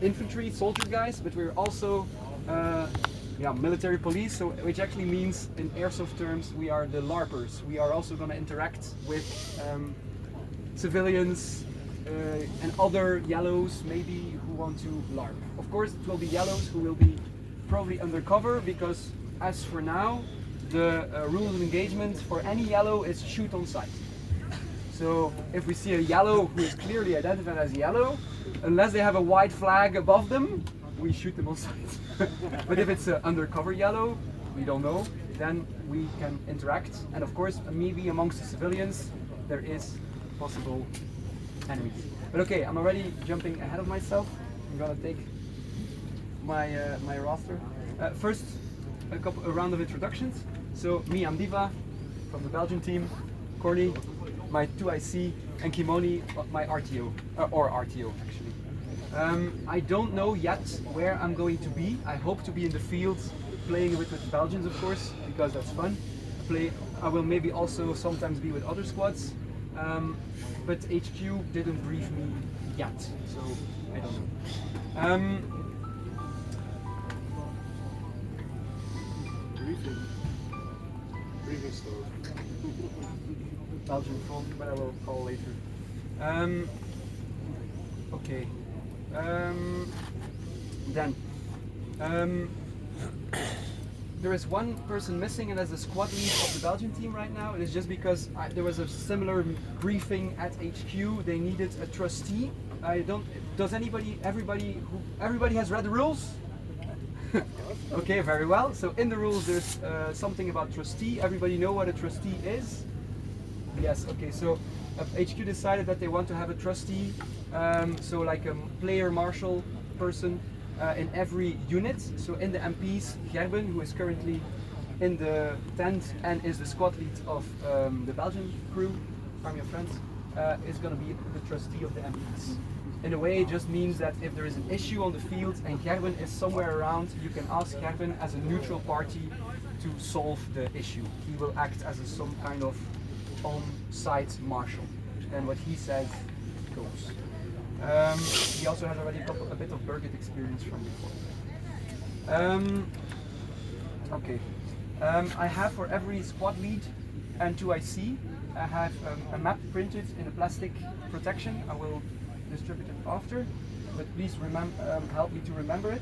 infantry soldier guys, but we're also military police, so which actually means in airsoft terms we are the LARPers. We are also going to interact with civilians and other yellows maybe who want to LARP. Of course it will be yellows who will be probably undercover, because as for now the rules of engagement for any yellow is shoot on sight. So if we see a yellow who is clearly identified as yellow, unless they have a white flag above them, we shoot them on sight. But if it's an undercover yellow, we don't know, then we can interact. And of course, maybe amongst the civilians, there is possible enemies. But okay, I'm already jumping ahead of myself. I'm gonna take my roster. First, a round of introductions. So me, I'm Diva from the Belgian team. Corny, my 2IC, and Kimoni, my RTO, or RTO actually. I don't know yet where I'm going to be. I hope to be in the field playing with the Belgians, of course, because that's fun. I will maybe also sometimes be with other squads, but HQ didn't brief me yet, so I don't know. Briefing story. Belgian phone, but I will call later. Okay. There is one person missing, and that's the squad lead of the Belgian team right now. It is just because there was a similar briefing at HQ. They needed a trustee. Everybody has read the rules? Okay, very well. So in the rules there's something about trustee. Everybody know what a trustee is? Yes, okay, so HQ decided that they want to have a trustee, so like a player marshal person in every unit. So in the MPs, Gerben, who is currently in the tent and is the squad lead of the Belgian crew, Army of Friends, is going to be the trustee of the MPs. In a way, it just means that if there is an issue on the field and Gerben is somewhere around, you can ask Gerben as a neutral party to solve the issue. He will act as some kind of on-site marshal, and what he says goes. He also has already a bit of Berget experience from before. Okay, I have for every squad lead and 2IC, I have a map printed in a plastic protection. I will distribute it after, but please help me to remember it.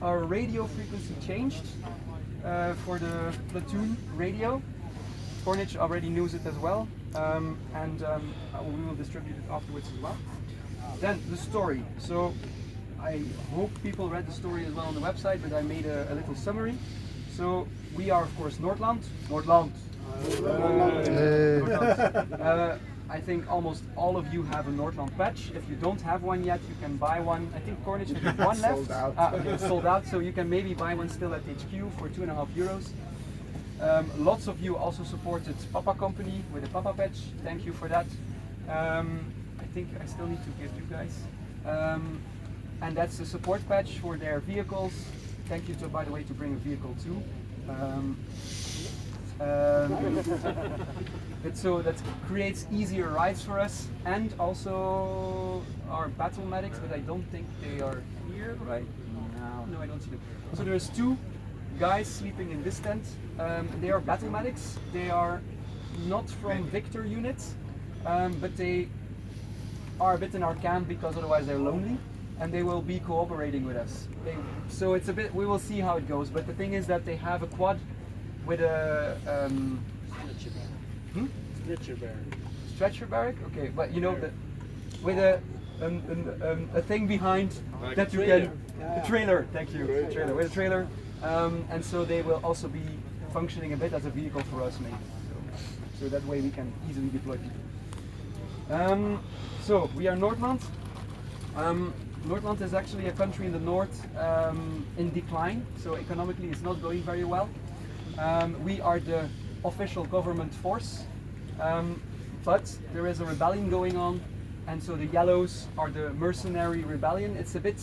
Our radio frequency changed for the platoon radio. Cornich already knows it as well, and we will distribute it afterwards as well. Then the story. So I hope people read the story as well on the website, but I made a little summary. So we are of course Northland. Northland. I think almost all of you have a Northland patch. If you don't have one yet, you can buy one. I think Cornish has one left. Sold out. Okay, it's sold out, so you can maybe buy one still at HQ for €2.50. Lots of you also supported Papa Company with a Papa patch. Thank you for that. I think I still need to give you guys. And that's a support patch for their vehicles. Thank you, by the way, to bring a vehicle too. So that creates easier rides for us, and also our battle medics, but I don't think they are here right now. No, I don't see them. So there's two guys sleeping in this tent. They are battle medics. They are not from Victor units, but they are a bit in our camp because otherwise they're lonely, and they will be cooperating with us. So it's a bit. We will see how it goes. But the thing is that they have a quad with a Stretcher barrack. stretcher barrack. Okay, but you know that with a thing behind Like that a you trailer. can a trailer. Thank you. A trailer with a trailer, and so they will also be functioning a bit as a vehicle for us, maybe. So that way we can easily deploy people. So we are Northland. Northland is actually a country in the north in decline, so economically it's not going very well. We are the official government force, but there is a rebellion going on, and so the yellows are the mercenary rebellion. It's a bit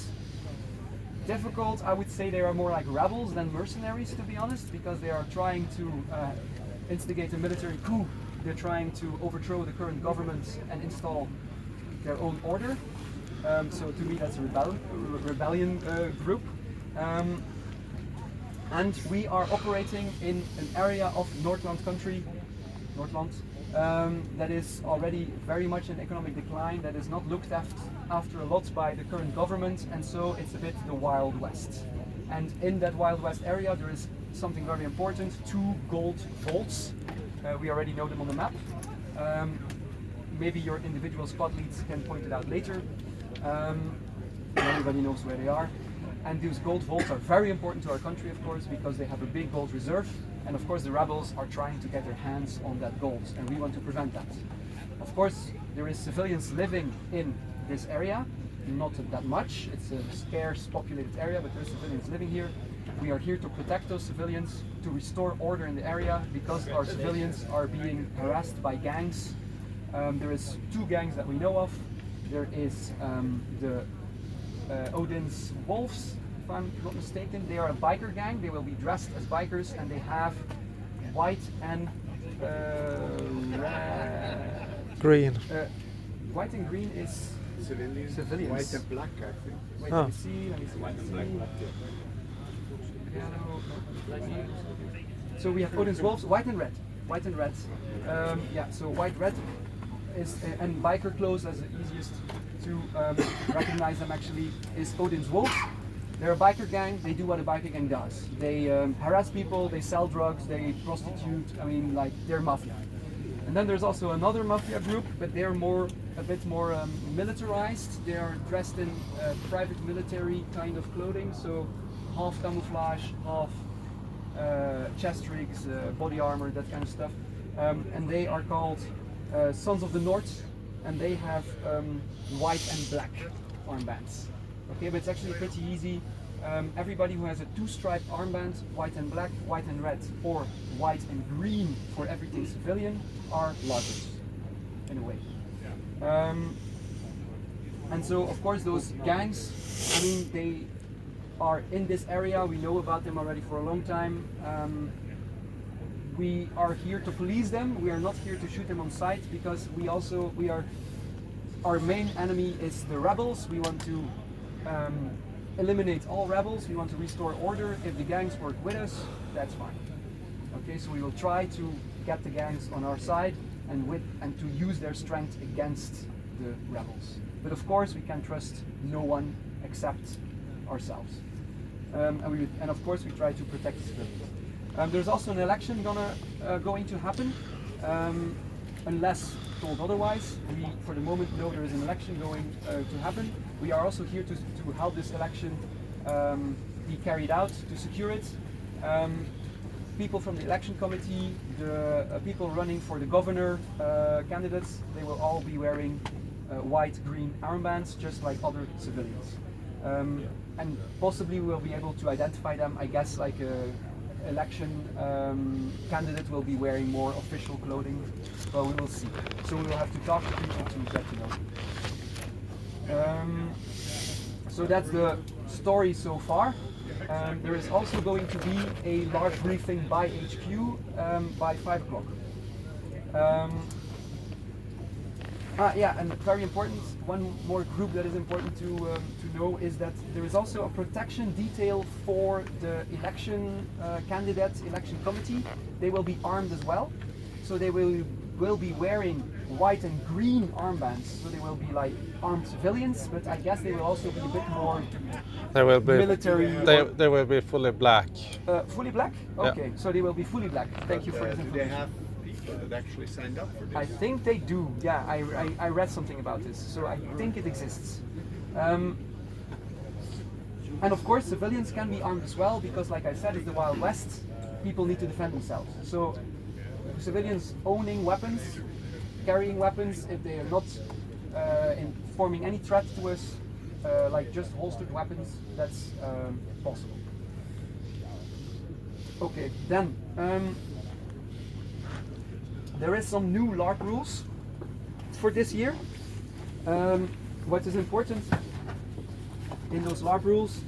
difficult. I would say they are more like rebels than mercenaries, to be honest, because they are trying to instigate a military coup. They're trying to overthrow the current government and install their own order. So to me that's a rebellion group. And we are operating in an area of Northland country, Northland, that is already very much in economic decline, that is not looked after a lot by the current government, and so it's a bit the Wild West. And in that Wild West area there is something very important, 2 gold vaults. We already know them on the map. Maybe your individual squad leads can point it out later. Everybody knows where they are. And these gold vaults are very important to our country, of course, because they have a big gold reserve. And of course the rebels are trying to get their hands on that gold, and we want to prevent that. Of course, there is civilians living in this area, not that much. It's a scarce populated area, but there's civilians living here. We are here to protect those civilians, to restore order in the area, because our civilians are being harassed by gangs. There is 2 gangs that we know of. There is the Odin's Wolves, if I'm not mistaken. They are a biker gang. They will be dressed as bikers, and they have white and green. White and green is civilians. White and black, I think. Wait, Oh. let me see. White and black. Yellow. So we have Odin's Wolves, white and red. White and red. Yeah, so white, red is, and biker clothes, as the easiest to recognize them actually, is Odin's Wolves. They're a biker gang. They do what a biker gang does. They harass people, they sell drugs, they prostitute. I mean, like, they're mafia. And then there's also another mafia group, but they're a bit more militarized. They are dressed in private military kind of clothing, so half camouflage, half chest rigs, body armor, that kind of stuff. And they are called Sons of the North, and they have white and black armbands. Okay, but it's actually pretty easy. Everybody who has a 2-striped armband, white and black, white and red, or white and green for everything civilian, are lodgers, in a way. And so, of course, those gangs, I mean, they are in this area. We know about them already for a long time. We are here to police them. We are not here to shoot them on sight, because our main enemy is the rebels. We want to eliminate all rebels. We want to restore order. If the gangs work with us, that's fine. Okay, so we will try to get the gangs on our side and to use their strength against the rebels. But of course, we can trust no one except ourselves. And of course, we try to protect the civilians. There's also an election going to happen, unless told otherwise. We, for the moment, know there is an election going to happen. We are also here to help this election be carried out, to secure it. People from the election committee, the people running for the governor candidates, they will all be wearing white-green armbands, just like other civilians. And possibly we will be able to identify them, I guess, like election candidate will be wearing more official clothing, but we will see. So we will have to talk to people to let you know. So that's the story so far. There is also going to be a large briefing by HQ by 5 o'clock. Yeah, and very important, one more group that is important to know is that there is also a protection detail for the election candidates, election committee. They will be armed as well, so they will be wearing white and green armbands, so they will be like armed civilians, but I guess they will also be a bit more military. They will be fully black. Fully black? Okay, yeah. So they will be fully black. Thank you for this information. Do they have people that actually signed up for this? I think they do, yeah, I read something about this, so I think it exists. And of course civilians can be armed as well, because like I said, it's the Wild West, people need to defend themselves. So civilians owning weapons, carrying weapons, if they are not forming any threat to us, like just holstered weapons, that's possible. Okay, then there is some new LARP rules for this year. What is important in those LARP rules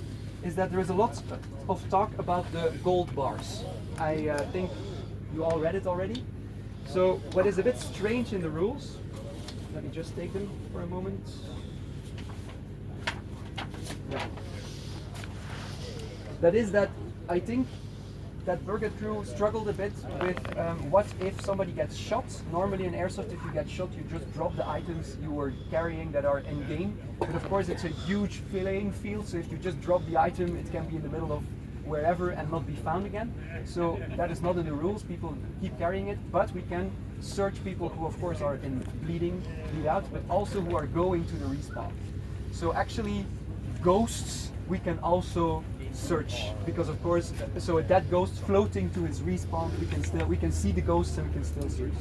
is that there is a lot of talk about the gold bars. I think you all read it already. So what is a bit strange in the rules, let me just take them for a moment. Yeah. That is that I think that Berget crew struggled a bit with what if somebody gets shot. Normally in airsoft, if you get shot, you just drop the items you were carrying that are in game. But of course, it's a huge playing field, so if you just drop the item, it can be in the middle of wherever and not be found again. So that is not in the rules. People keep carrying it, but we can search people who, of course, are in bleed out, but also who are going to the respawn. So actually, ghosts we can also search, because of course, so a dead ghost floating to its respawn, we can see the ghosts and we can still search.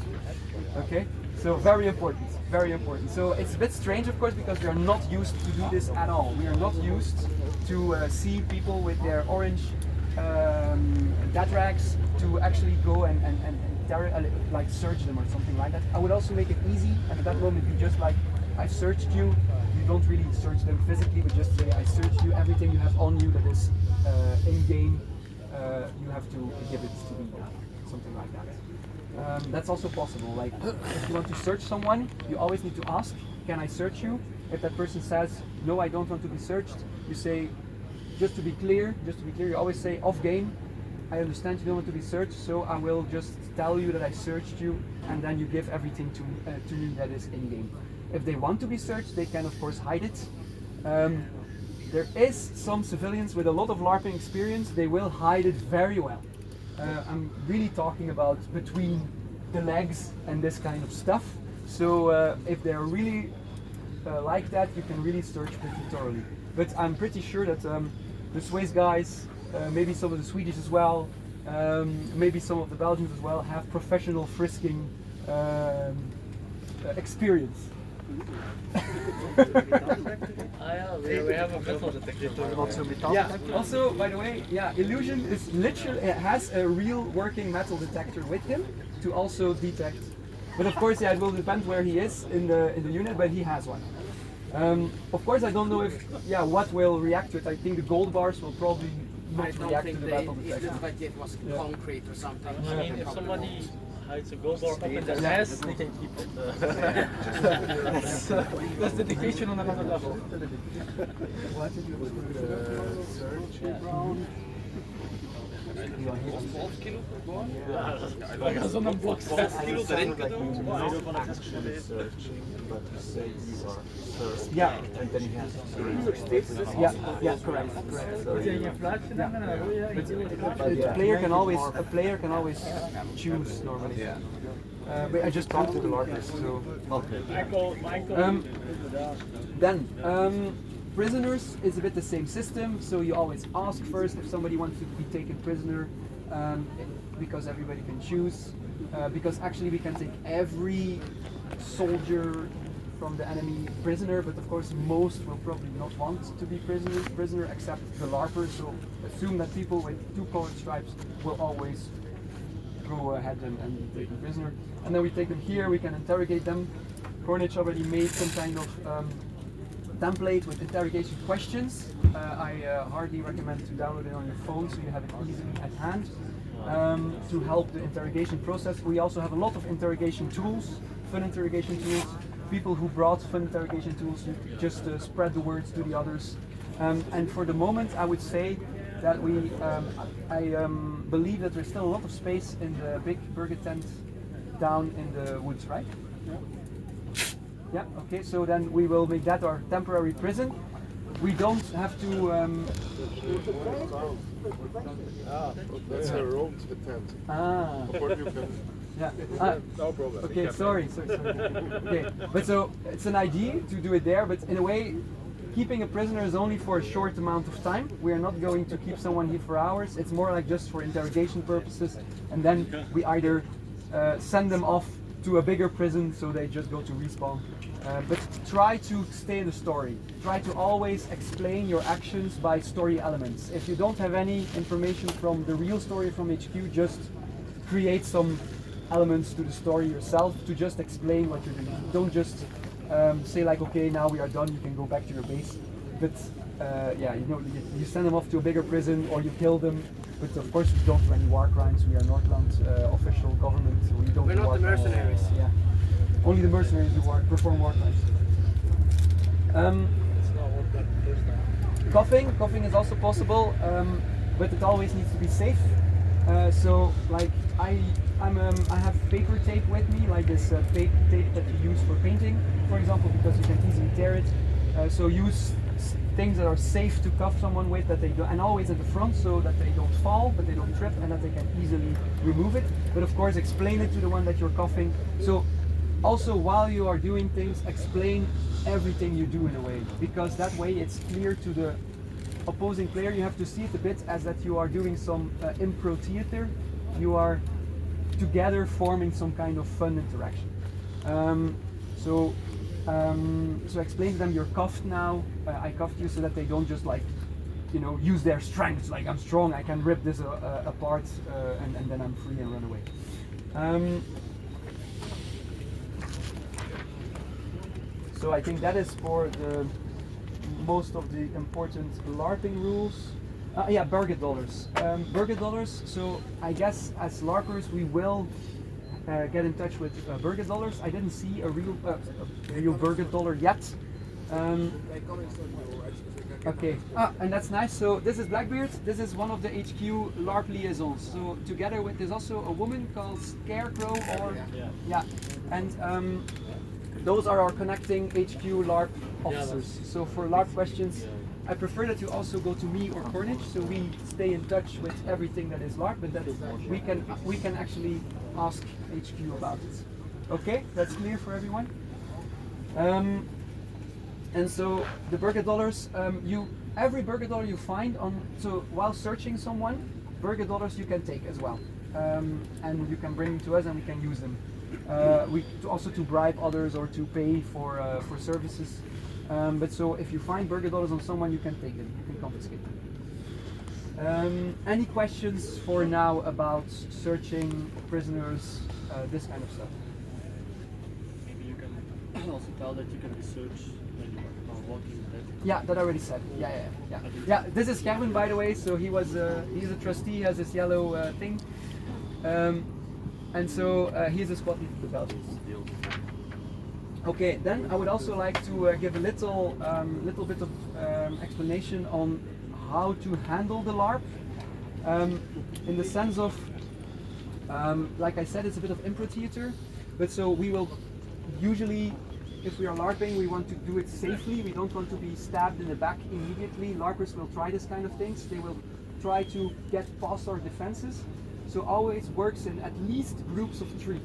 Okay, so very important, very important. So it's a bit strange, of course, because we are not used to do this at all. We are not used to see people with their orange dead rags to actually go and like search them or something like that. I would also make it easy, and at that moment you just like, I've searched you. You don't really search them physically, but just say I searched you. Everything you have on you that is in game, you have to give it to me, something like that. That's also possible. Like if you want to search someone, you always need to ask, "Can I search you?" If that person says, "No, I don't want to be searched," you say, "Just to be clear, you always say off game. I understand you don't want to be searched, so I will just tell you that I searched you, and then you give everything to me that is in game." If they want to be searched, they can of course hide it. There is some civilians with a lot of LARPing experience, they will hide it very well. I'm really talking about between the legs and this kind of stuff. So if they're really like that, you can really search pretty thoroughly. But I'm pretty sure that the Swiss guys, maybe some of the Swedish as well, maybe some of the Belgians as well, have professional frisking experience. We have a metal detector. Yeah. Also, by the way, yeah, Illusion is literally has a real working metal detector with him to also detect. But of course, yeah, it will depend where he is in the unit, but he has one. Of course, I don't know if what will react to it. I think the gold bars will probably not react to the metal detector. It looked like it was concrete or something. I mean, if somebody hides a gold bar up in their ass, they can keep it. That's dedication on another level. Ik ga zo'n blok 6 kilo erin doen. Yeah. Yeah, correct. A player can always choose normally. But I just talked to the larpers, so. Then prisoners is a bit the same system. So you always ask first if somebody wants to be taken prisoner, because everybody can choose. Because actually we can take every soldier from the enemy prisoner, but of course most will probably not want to be prisoner except the larper. So assume that people with 2 colored stripes will always go ahead and be taken prisoner. And then we take them here, we can interrogate them. Cornage already made some kind of template with interrogation questions. I hardly recommend to download it on your phone so you have it easily at hand to help the interrogation process. We also have a lot of interrogation tools, fun interrogation tools. People who brought fun interrogation tools, you just spread the words to the others. And for the moment, I would say that I believe that there's still a lot of space in the big Berget tent down in the woods, right? Yeah, okay, so then we will make that our temporary prison. We don't have to... That's a road to the tent. Or you can... Yeah. No problem. Okay, sorry. Okay, but so it's an idea to do it there, but in a way, keeping a prisoner is only for a short amount of time. We are not going to keep someone here for hours. It's more like just for interrogation purposes, and then we either send them off to a bigger prison so they just go to respawn. But try to stay in the story. Try to always explain your actions by story elements. If you don't have any information from the real story from HQ, just create some elements to the story yourself to just explain what you're doing. Don't just say like, okay, now we are done, you can go back to your base. But yeah, you send them off to a bigger prison or you kill them. But of course, we don't do any war crimes. We are Northland official government. So we don't. We're not the mercenaries. Yeah, only the mercenaries who perform war crimes. Coughing is also possible, but it always needs to be safe. So like I have paper tape with me, like this tape that you use for painting, for example, because you can easily tear it. So use things that are safe to cuff someone with, that they do, and always at the front so that they don't fall, but they don't trip, and that they can easily remove it. But of course, explain it to the one that you're cuffing. So also while you are doing things, explain everything you do in a way, because that way it's clear to the opposing player. You have to see it a bit as that you are doing some impro theater. You are together forming some kind of fun interaction. So explain to them you're cuffed now. I cuffed you so that they don't just like, you know, use their strength. Like I'm strong, I can rip this apart, and then I'm free and run away. So I think that is for the most of the important LARPing rules. Yeah, Berget dollars. Berget dollars. So I guess as LARPers we will get in touch with Berget dollars. I didn't see a real Berget dollar yet. Okay. And that's nice. So this is Blackbeard. This is one of the HQ LARP liaisons. So together with there's also a woman called Scarecrow, or yeah, and those are our connecting HQ LARP officers. So for LARP questions, I prefer that you also go to me or Cornish, so we stay in touch with everything that is LARP, but that we can actually ask HQ about it. Okay, that's clear for everyone. And so the Berget dollars, every Berget dollar you find so while searching someone, Berget dollars you can take as well, and you can bring them to us and we can use them. Also to bribe others or to pay for services. But so if you find Berget dollars on someone, you can take them, you can confiscate them. Any questions for now about searching prisoners, this kind of stuff? Maybe you can also tell that you can be searched when you are walking dead. Yeah, that I already said. Yeah. This is Kevin, by the way. So he's a trustee. He has this yellow thing. And so he's a squad leader of the Belgians. Okay, then I would also like to give a little bit of explanation on how to handle the LARP, in the sense of, like I said, it's a bit of impro theater, but so we will usually, if we are LARPing, we want to do it safely. We don't want to be stabbed in the back immediately. LARPers will try this kind of things. They will try to get past our defenses. So always works in at least groups of 3.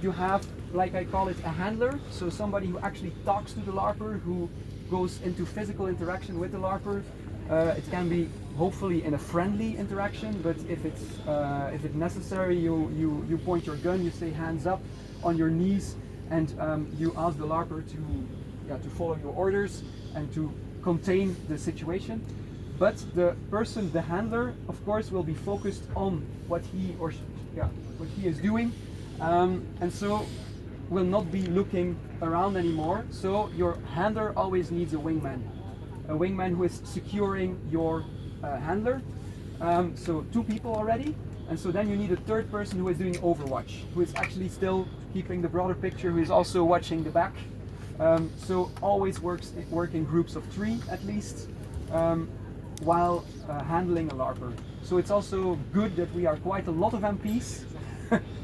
You have, like I call it, a handler, so somebody who actually talks to the LARPer, who goes into physical interaction with the LARPer. It can be hopefully in a friendly interaction, but if it's necessary, you point your gun, you say hands up on your knees, and you ask the LARPer to follow your orders and to contain the situation. But the person, the handler, of course, will be focused on what he is doing, and so will not be looking around anymore. So your handler always needs a wingman who is securing your handler. So 2 people already, and so then you need a 3rd person who is doing overwatch, who is actually still keeping the broader picture, who is also watching the back. So always work in groups of 3 at least. While handling a LARPer. So it's also good that we are quite a lot of MPs,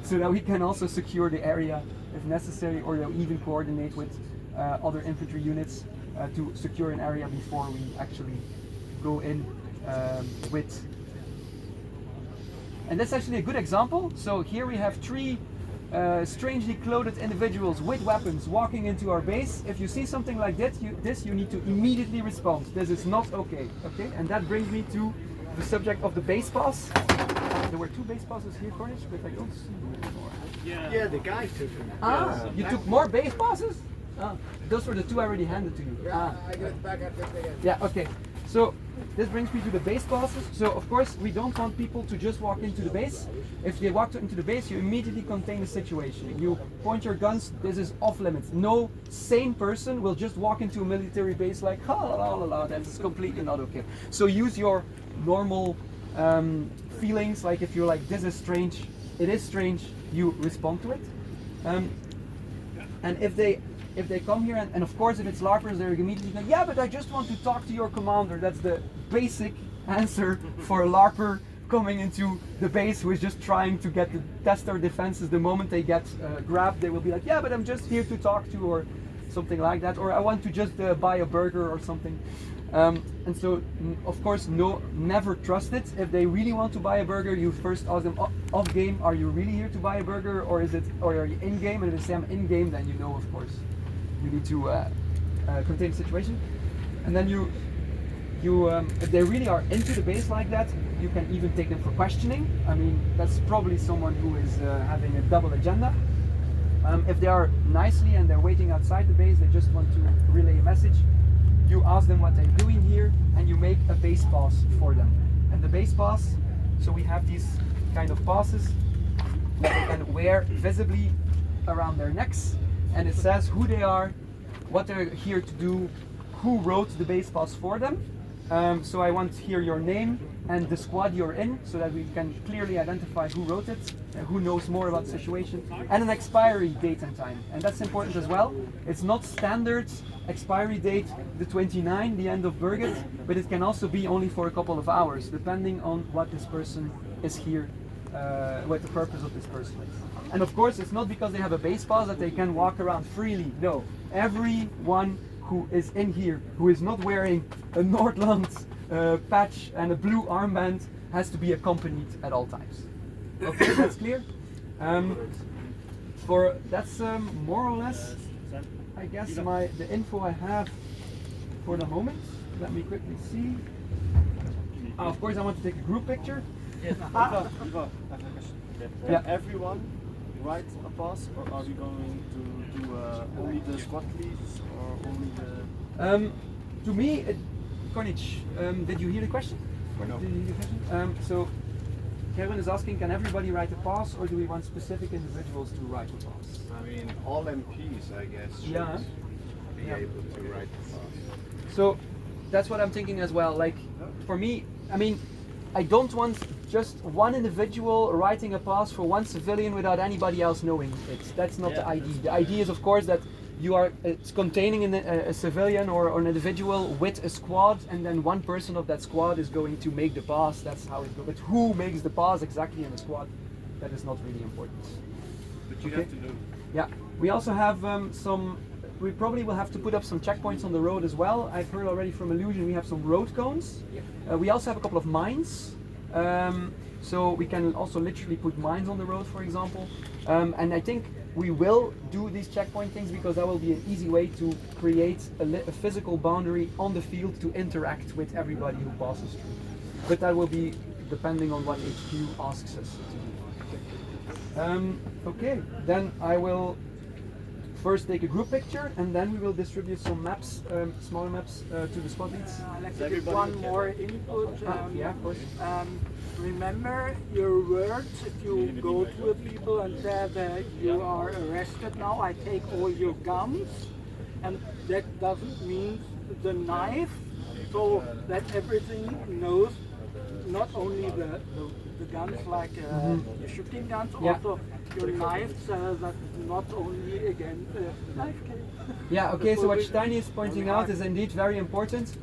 so that we can also secure the area if necessary, or even coordinate with other infantry units to secure an area before we actually go in with. And that's actually a good example. So here we have 3 strangely clothed individuals with weapons walking into our base. If you see something like this, you need to immediately respond. This is not okay. Okay, and that brings me to the subject of the base pass. There were 2 base passes here, Cornish, but I don't see them anymore. Yeah, the guy took him. You took more base passes? Those were the 2 I already handed to you. I get it back, I take it again. Yeah, okay. So this brings me to the base passes. So of course we don't want people to just walk into the base. If they walk into the base, you immediately contain the situation. You point your guns, this is off limits. No sane person will just walk into a military base like, ha la la la la, that is completely not okay. So use your normal feelings, like if you're like, this is strange, it is strange, you respond to it. And if they come here, and of course if it's LARPers, they're immediately going, yeah, but I just want to talk to your commander. That's the basic answer for a LARPer coming into the base who is just trying to test their defenses. The moment they get grabbed, they will be like, yeah, but I'm just here to talk to, or something like that, or I want to just buy a burger or something. And so, of course, never trust it. If they really want to buy a burger, you first ask them off game, are you really here to buy a burger, or are you in game? And if they say I'm in game, then you know, of course, you need to contain the situation. And then if they really are into the base like that, you can even take them for questioning. I mean, that's probably someone who is having a double agenda. If they are nicely and they're waiting outside the base, they just want to relay a message, you ask them what they're doing here, and you make a base pass for them. And the base pass, so we have these kind of passes that they can wear visibly around their necks, and it says who they are, what they're here to do, who wrote the base pass for them. So I want here your name and the squad you're in, so that we can clearly identify who wrote it, who knows more about the situation, and an expiry date and time. And that's important as well. It's not standard expiry date, the 29, the end of Berget, but it can also be only for a couple of hours, depending on what this person is here, what the purpose of this person is. And of course, it's not because they have a base pass that they can walk around freely. No, everyone who is in here, who is not wearing a Northland patch and a blue armband, has to be accompanied at all times. Okay, that's clear. That's more or less, I guess, the info I have for the moment. Let me quickly see. Of course, I want to take a group picture. Yes. Eva, I have a question. Yeah. Everyone write a pass, or are we going to do only the squad leads, or only the... To me, Kornich, did you hear the question? No. Did you hear the question? So, Kevin is asking, can everybody write a pass, or do we want specific individuals to write a pass? I mean, all MPs, I guess, should be able to write the pass. So, that's what I'm thinking as well. Like, for me, I mean, I don't want just one individual writing a pass for one civilian without anybody else knowing it. That's not the idea. The idea is, of course, that it's containing a civilian or an individual with a squad, and then one person of that squad is going to make the pass. That's how it goes. But who makes the pass exactly in the squad, that is not really important. But you have to know. Yeah, we also have we probably will have to put up some checkpoints on the road as well. I've heard already from Illusion we have some road cones. We also have a couple of mines. So we can also literally put mines on the road, for example. And I think we will do these checkpoint things because that will be an easy way to create a physical boundary on the field to interact with everybody who passes through. But that will be depending on what HQ asks us to do. Okay, then I will first take a group picture, and then we will distribute some maps, smaller maps, to the squad leads. I'd like to give one more input. Yeah, of course. Remember your words if you go to a people and say that you are arrested now, I take all your guns, and that doesn't mean the knife, so that everything knows not only the guns like the shooting guns, also your knives, that not only again knife case. Yeah, okay, so what Steini is pointing out is indeed very important.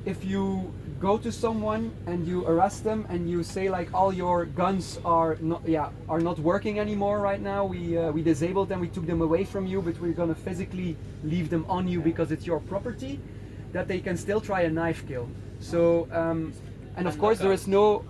If you go to someone and you arrest them and you say like all your guns are not working anymore right now, we disabled them, we took them away from you, but we're gonna physically leave them on you because it's your property, that they can still try a knife kill. So and of course there is no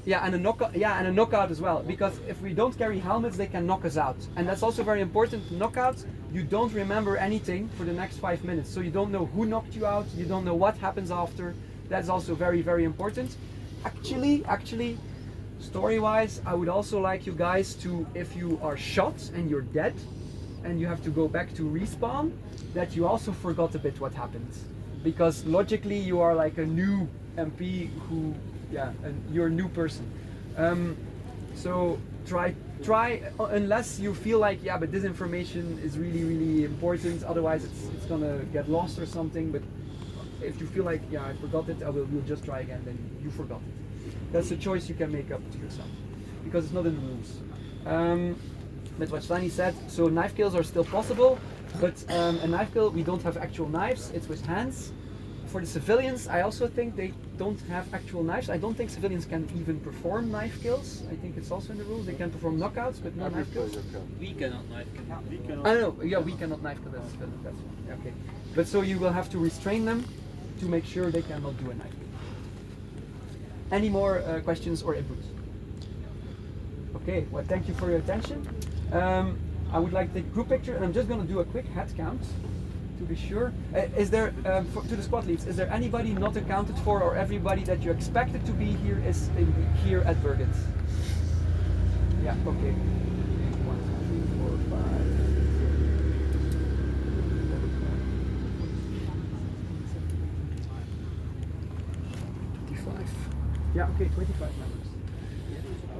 and a knockout as well, because if we don't carry helmets they can knock us out, and that's also very important. Knockout, you don't remember anything for the next 5 minutes, so you don't know who knocked you out, you don't know what happens after. That's also very, very important. Actually, story-wise, I would also like you guys to, if you are shot and you're dead and you have to go back to respawn, that you also forgot a bit what happened, because logically you are like a new MP who, and you're a new person. So try unless you feel like but this information is really, really important, otherwise it's gonna get lost or something. But if you feel like I forgot it, we'll just try again, then you forgot it. That's a choice you can make up to yourself, because it's not in the rules. But what Steini said, so knife kills are still possible, but a knife kill, we don't have actual knives, it's with hands. For the civilians, I also think they don't have actual knives. I don't think civilians can even perform knife kills. I think it's also in the rules. They can perform knockouts, but no knife kills. We cannot knife kill. We cannot. I know, yeah, we cannot knife kill, that's okay. But so you will have to restrain them to make sure they cannot do a knife kill. Any more questions or inputs? Okay, well, thank you for your attention. I would like to take a group picture, and I'm just going to do a quick head count to be sure. Is there, to the squad leads, is there anybody not accounted for, or everybody that you expected to be here is here at Berget? Yeah, okay. 1, 2, 3, 4, 5. 25. Yeah, okay, 25 members.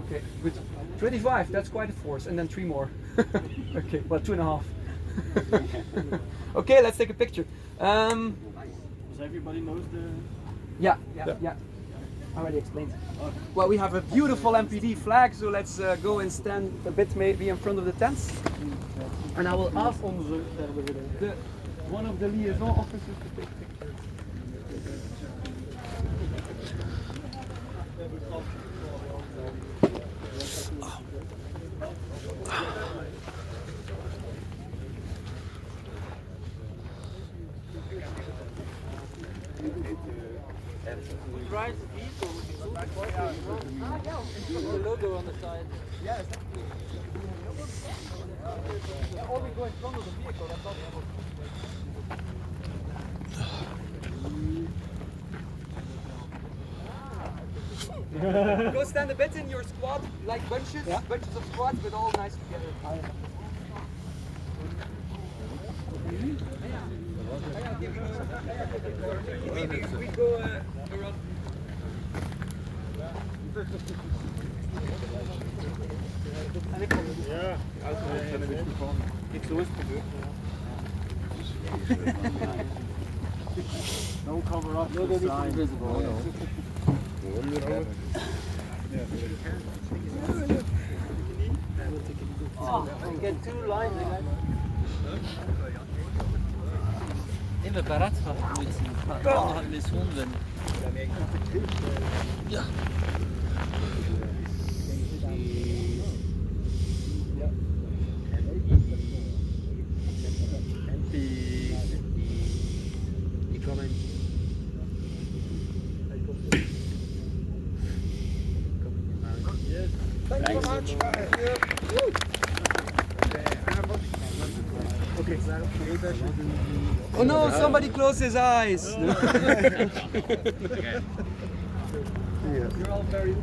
Okay, good. 25, that's quite a force, and then 3 more. Okay, well, 2.5. Okay, let's take a picture. Does everybody knows the? Yeah. I already explained. Well, we have a beautiful MPD flag, so let's go and stand a bit maybe in front of the tents. And I will ask one of the liaison officers to take pictures. Price vehicle would be the logo on the side. Yeah, exactly. Or we go in front of the vehicle, that's all. Go stand a bit in your squad, like bunches of squads, but all nice together. We go around. Ja, niks zo is het gebeurd. No cover up. No, don't need to be visible. Get 2 lines again. In the Barat mit Hunden. Ja. Thank you very much. Okay. Oh no, somebody close his eyes. You're all very